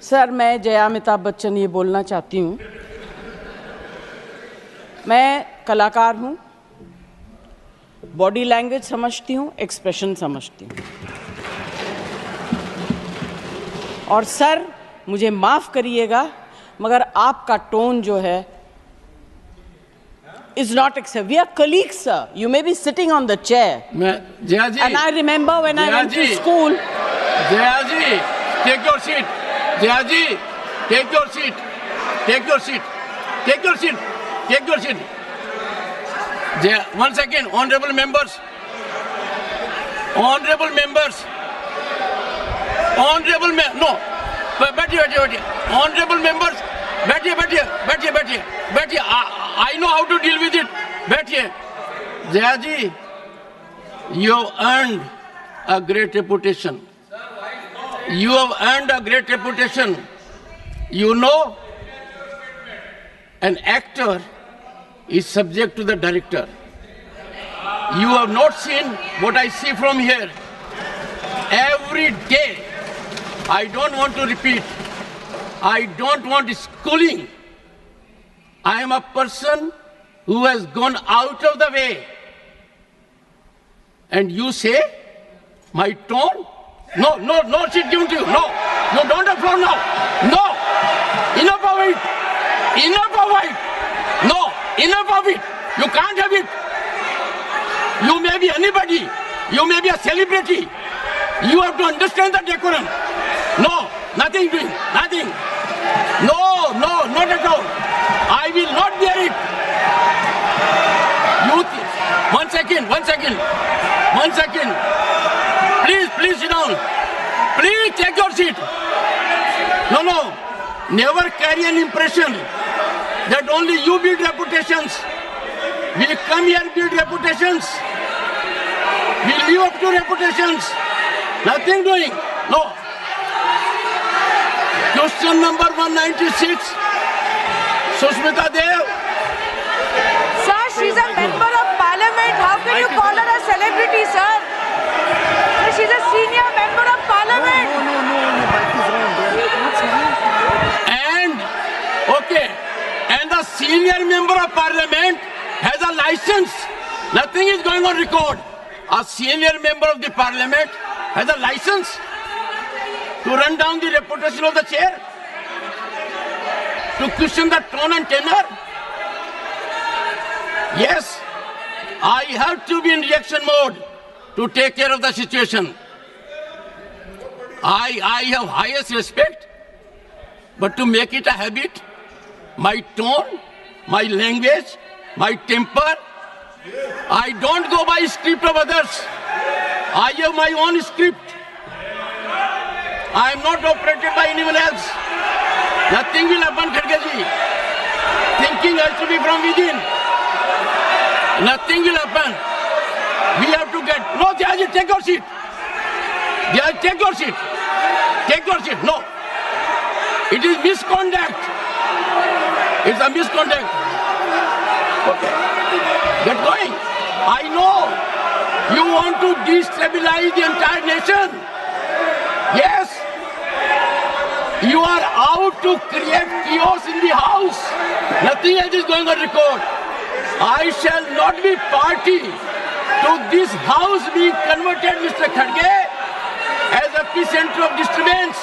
Sir, मैं जया अमिताभ बच्चन ये बोलना चाहती हूँ। मैं कलाकार हूँ, बॉडी लैंग्वेज समझती हूँ, एक्सप्रेशन समझती हूँ। और सर, मुझे माफ़ करिएगा, मगर आपका टोन जो है is not acceptable. We are colleagues, sir. You may be sitting on the chair. Jaya ji. And I remember when I went to school. Jaya ji, take your seat. Jaya ji, take your seat. Take your seat. Take your seat. Take your seat. Jaya, 1 second, honorable members. Honorable members. Honorable no. बैठिए. Honorable members. बैठिए. I know how to deal with it. बैठिए. Jaya ji, you have earned a great reputation. You have earned a great reputation. You know, an actor is subject to the director. You have not seen what I see from here. Every day, I don't want to repeat. I don't want schooling. I am a person who has gone out of the way. And you say, my tone? No seat given to you. No, you don't have floor now. No, enough of it. No, enough of it. You can't have it. You may be anybody. You may be a celebrity. You have to understand the decorum. No, nothing doing, nothing. No, not at all. I will not bear it. One second. Please sit down. Please take your seat. No. Never carry an impression that only you build reputations. We come here build reputations. We live up to reputations. Nothing doing. No. Question number 196. Sushmita Dev. Sir, she's a member of parliament. How can you call her a celebrity, sir? Sir, she's a senior member of parliament. And the senior member of parliament has a license. Nothing is going on record. A senior member of the parliament has a license to run down the reputation of the chair, to question the tone and tenor. Yes, I have to be in reaction mode to take care of the situation. I have highest respect, but to make it a habit, my tone, my language, my temper, I don't go by script of others. I have my own script. I am not operated by anyone else. Nothing will happen, Khadge ji. Thinking has to be from within. Nothing will happen. We have to get... No, Jaya ji, take your seat. Jaya, take your seat. Take your seat. No. It is misconduct. It's a misconduct. Okay. Get going. I know you want to destabilize the entire nation. Yes. You are out to create chaos in the house. Nothing else is going on record. I shall not be party to this house being converted, Mr. Khadge, as a epicenter of disturbance.